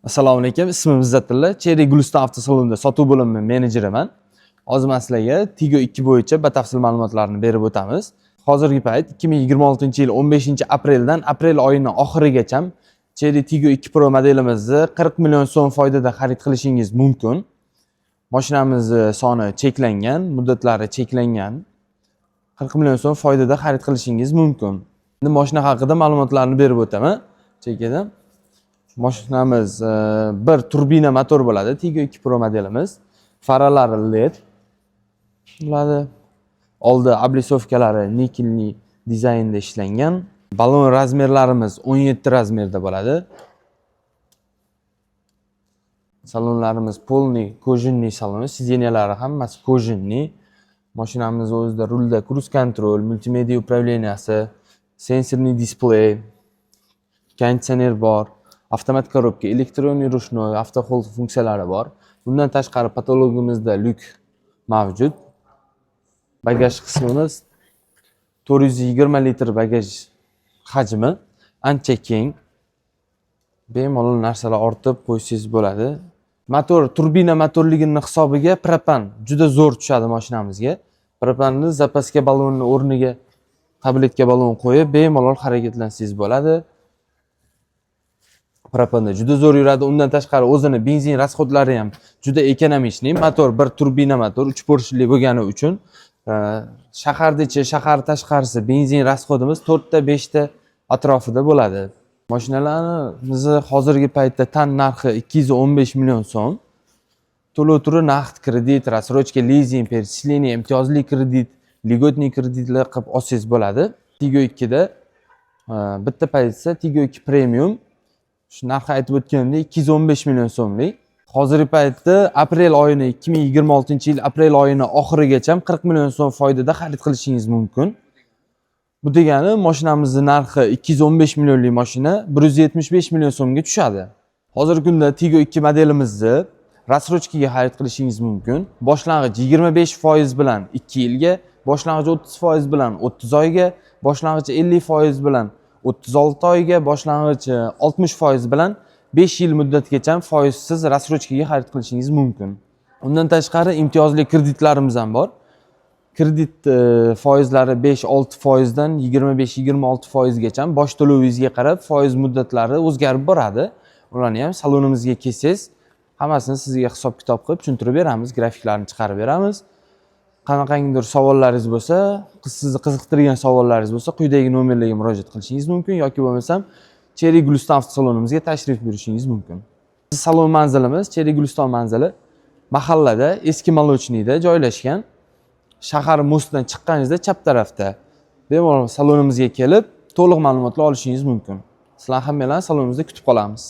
Assalomu alaykum. Ismim Izzatilla. Cherry Guliston avtosalonida sotuv bo'limi menejeriman. Hozir men sizlarga Tigo 2 bo'yicha batafsil ma'lumotlarni berib o'tamiz. Hozirgi payt 2026-yil 15-apreldan aprel oyining oxirigacha Cherry Tigo 2 Pro modelimizni 40 million so'm foydada xarid qilishingiz mumkin. Mashinamizni soni cheklangan, muddatlari cheklangan. 40 million so'm foydada xarid qilishingiz mumkin. Endi mashina haqida ma'lumotlarni berib o'taman. Chekada mashinamiz bir turbina motor bo'ladi. Tigo 2 Pro modelimiz. Faralari LED bo'ladi. Oldi oblisovkalari nikelli dizaynda ishlangan. Balon razmerlarimiz 17 razmerda bo'ladi. Salonlarimiz polniy kojinniy salon, sideniyalari hammasi kojinniy. Mashinamiz o'zida rulda cruise control, multimedia upravleniyasi, sensorli displey, konditsioner bor. Avtomat korobka, elektronniy rushnoy, avtohold funksiyalari bor. Bundan tashqari patologimizda lyuk mavjud. Bagaj qismimiz 420 litr bagaj hajmi, ancha keng. Bemalol narsalar ortib qo'ysangiz bo'ladi. Motor turbina motorligining hisobiga propan juda zo'r tushadi mashinamizga. Propanni zapaska balonni o'rniga tabletka balon qo'yib bemalol harakatlansangiz bo'ladi. Propanda juda zo'r yuradi. Undan tashqari o'zini benzin rasxodlari ham juda ekonomичный. Motor bir turbina motor 3 porshli bo'lgani uchun shaharda ichi, shahar tashqarisi benzin rasxodimiz 4 ta 5 ta atrofida bo'ladi. Mashinalarimiz hozirgi paytda tan narxi 215 million so'm. To'lov turi naqd kredit, рассрочка, lizing, перечисление, imtiyozli kredit, lьготный kreditlar qilib olsangiz bo'ladi. Tigo 2 da bitta pozitsiya Tigo 2 Premium. Shu narxi aytib o'tganimdek 215 million so'mlik. Hozirgi paytda aprel oyini 2026-yil aprel oyini oxirigacha 40 million so'm foydada xarid qilishingiz mumkin. Bu degani mashinamizning narxi 215 millionlik mashina 175 million so'mga tushadi. Hozirgi kunda Tigo 2 modelimizni рассрочкаga xarid qilishingiz mumkin. Boshlang'ich 25% bilan 2 yilga, boshlang'ich 30% bilan 30 oyga, boshlang'ich 50% bilan 36 oyga, boshlang'ich 60% bilan 5 yil muddatgacha foizsiz рассрочкаga xarid qilishingiz mumkin. Undan tashqari imtiyozli kreditlarimiz ham bor. Kredit foizlari 5-6% dan 25-26% gacha bosh to'lovingizga qarab foiz muddatlari o'zgarib boradi. Ularni ham salonimizga kelsangiz, hammasini sizga hisob-kitob qilib tushuntirib beramiz, grafiklarni chiqarib beramiz. Qanaqangidir savollaringiz bo'lsa, sizni qiziqtirgan savollaringiz bo'lsa, quyidagi nomerlarga murojaat qilishingiz mumkin yoki bo'lmasam Cherry Guliston avtosalonimizga tashrif buyurishingiz mumkin. Salon manzilimiz Cherry Guliston manzili mahallada eski Molochniyda joylashgan. Shahar mostidan chiqqaningizda chap tarafda. Bemalol salonimizga kelib, to'liq ma'lumotlar olishingiz mumkin. Sizlarni hammalarni salonimizda kutib qolamiz.